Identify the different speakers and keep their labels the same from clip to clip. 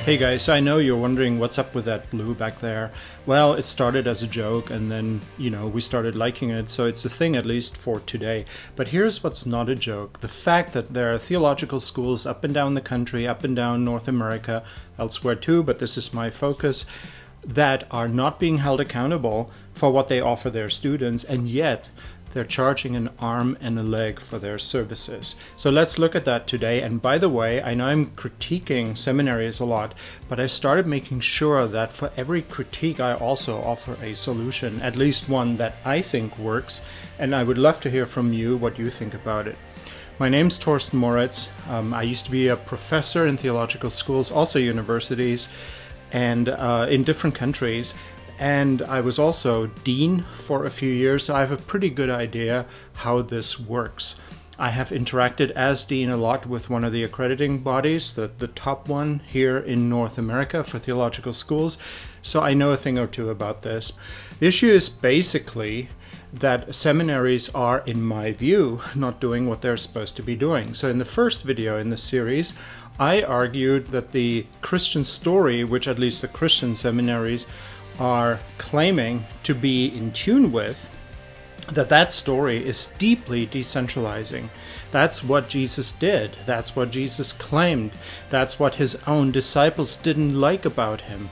Speaker 1: Hey guys, so I know you're wondering what's up with that blue back there. Well, it started as a joke and then, we started liking it, so it's a thing at least for today. But here's what's not a joke. The fact that there are theological schools up and down the country, up and down North America, elsewhere too, but this is my focus, that are not being held accountable for what they offer their students, and yet they're charging an arm and a leg for their services. So let's look at that today. And by the way, I know I'm critiquing seminaries a lot, but I started making sure that for every critique I also offer a solution, at least one that I think works, and I would love to hear from you what you think about it. My name's Torsten Moritz. I used to be a professor in theological schools, also universities, and in different countries. And I was also dean for a few years, so I have a pretty good idea how this works. I have interacted as dean a lot with one of the accrediting bodies, the top one here in North America for theological schools, so I know a thing or two about this. The issue is basically that seminaries are, in my view, not doing what they're supposed to be doing. So in the first video in this series, I argued that the Christian story, which at least the Christian seminaries are claiming to be in tune with, that story is deeply decentralizing. That's what Jesus did. That's what Jesus claimed. That's what his own disciples didn't like about him.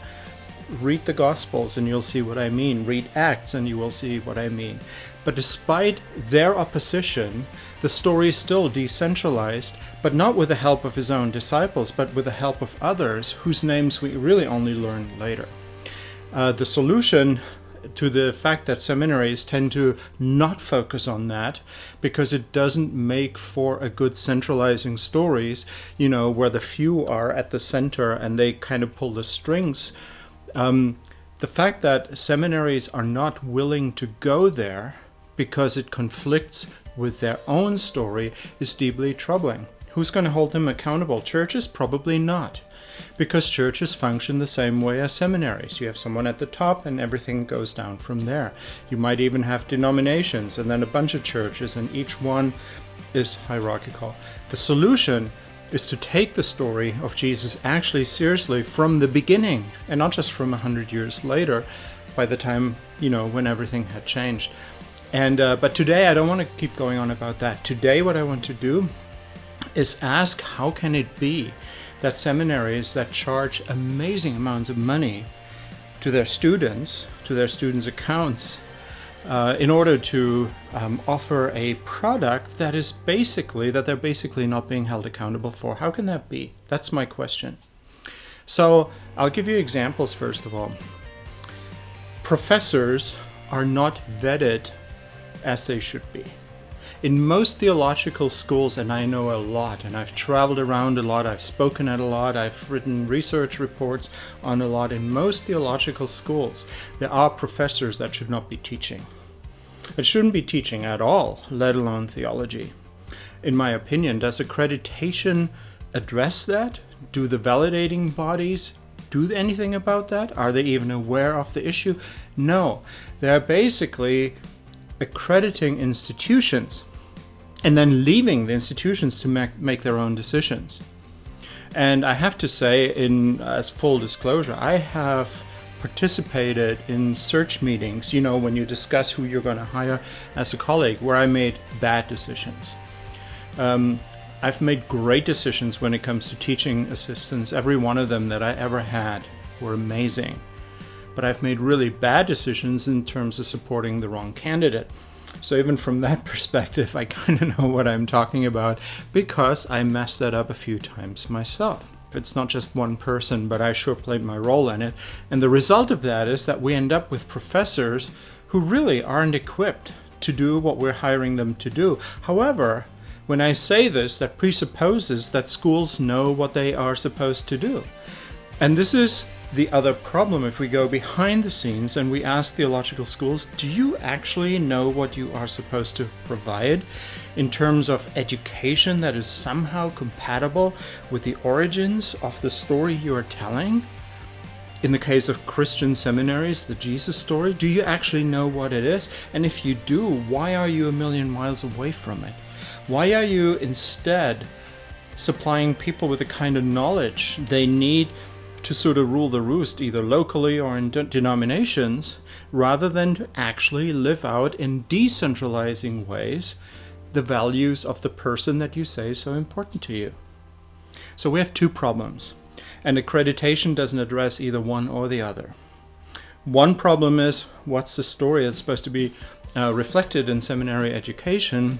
Speaker 1: Read the Gospels and you'll see what I mean. Read Acts and you will see what I mean. But despite their opposition, the story is still decentralized, but not with the help of his own disciples, but with the help of others whose names we really only learn later. The solution to the fact that seminaries tend to not focus on that because it doesn't make for a good centralizing stories, where the few are at the center and they kind of pull the strings. The fact that seminaries are not willing to go there because it conflicts with their own story is deeply troubling. Who's going to hold them accountable? Churches? Probably not. Because churches function the same way as seminaries. You have someone at the top and everything goes down from there. You might even have denominations and then a bunch of churches, and each one is hierarchical. The solution is to take the story of Jesus actually seriously from the beginning, and not just from 100 years later, by the time, when everything had changed. And but today I don't want to keep going on about that. Today what I want to do is ask, how can it be that seminaries that charge amazing amounts of money to their students accounts, in order to offer a product that they're basically not being held accountable for? How can that be? That's my question. So I'll give you examples first of all. Professors are not vetted as they should be. In most theological schools, and I know a lot, and I've traveled around a lot, I've spoken at a lot, I've written research reports on a lot, in most theological schools, there are professors that should not be teaching. It shouldn't be teaching at all, let alone theology. In my opinion, does accreditation address that? Do the validating bodies do anything about that? Are they even aware of the issue? No. They're basically accrediting institutions and then leaving the institutions to make their own decisions. And I have to say, as full disclosure, I have participated in search meetings, when you discuss who you're going to hire as a colleague, where I made bad decisions. I've made great decisions when it comes to teaching assistants. Every one of them that I ever had were amazing. But I've made really bad decisions in terms of supporting the wrong candidate. So even from that perspective, I kind of know what I'm talking about because I messed that up a few times myself. It's not just one person, but I sure played my role in it. And the result of that is that we end up with professors who really aren't equipped to do what we're hiring them to do. However, when I say this, that presupposes that schools know what they are supposed to do. And this is the other problem. If we go behind the scenes and we ask theological schools, do you actually know what you are supposed to provide in terms of education that is somehow compatible with the origins of the story you are telling? In the case of Christian seminaries, the Jesus story, do you actually know what it is? And if you do, why are you a million miles away from it? Why are you instead supplying people with the kind of knowledge they need to sort of rule the roost either locally or in denominations, rather than to actually live out in decentralizing ways the values of the person that you say is so important to you. So we have two problems, and accreditation doesn't address either one or the other. One problem is, what's the story that's supposed to be reflected in seminary education?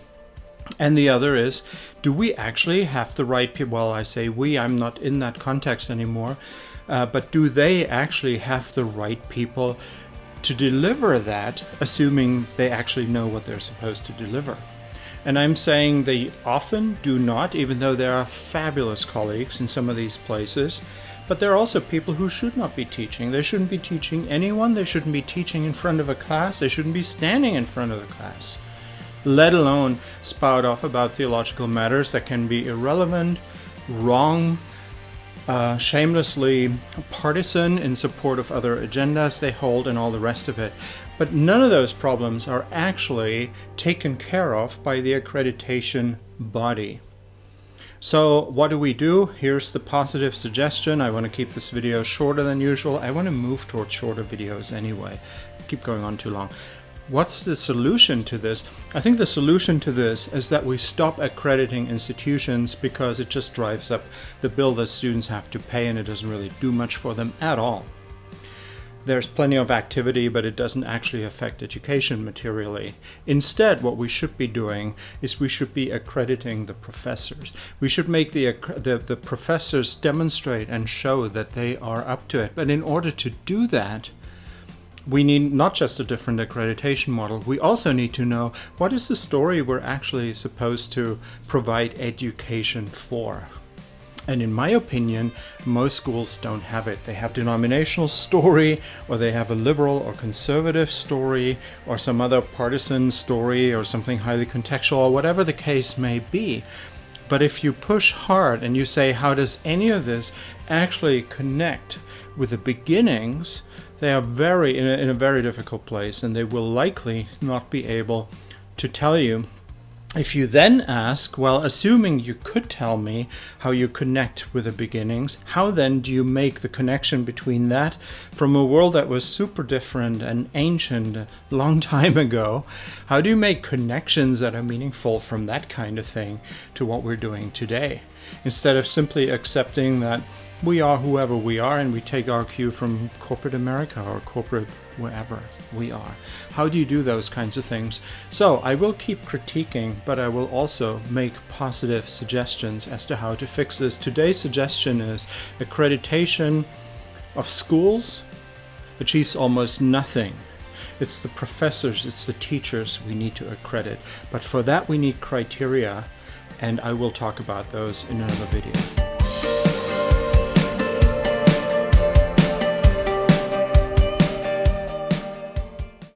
Speaker 1: And the other is, do we actually have the right people? Well, I say we, I'm not in that context anymore, but do they actually have the right people to deliver that, assuming they actually know what they're supposed to deliver? And I'm saying they often do not, even though there are fabulous colleagues in some of these places. But there are also people who should not be teaching. They shouldn't be teaching anyone. They shouldn't be teaching in front of a class. They shouldn't be standing in front of the class, let alone spout off about theological matters that can be irrelevant, wrong, shamelessly partisan in support of other agendas they hold, and all the rest of it. But none of those problems are actually taken care of by the accreditation body. So what do? Here's the positive suggestion. I want to keep this video shorter than usual. I want to move towards shorter videos anyway. Keep going on too long. What's the solution to this? I think the solution to this is that we stop accrediting institutions, because it just drives up the bill that students have to pay, and it doesn't really do much for them at all. There's plenty of activity, but it doesn't actually affect education materially. Instead, what we should be doing is we should be accrediting the professors. We should make the professors demonstrate and show that they are up to it. But in order to do that, we need not just a different accreditation model, we also need to know what is the story we're actually supposed to provide education for. And in my opinion, most schools don't have it. They have denominational story, or they have a liberal or conservative story, or some other partisan story, or something highly contextual, or whatever the case may be. But if you push hard and you say, how does any of this actually connect with the beginnings, they are in a very difficult place, and they will likely not be able to tell you. If you then ask, well, assuming you could tell me how you connect with the beginnings, how then do you make the connection between that from a world that was super different and ancient a long time ago? How do you make connections that are meaningful from that kind of thing to what we're doing today? Instead of simply accepting that we are whoever we are, and we take our cue from corporate America or corporate wherever we are. How do you do those kinds of things? So I will keep critiquing, but I will also make positive suggestions as to how to fix this. Today's suggestion is accreditation of schools achieves almost nothing. It's the professors, it's the teachers we need to accredit. But for that we need criteria, and I will talk about those in another video.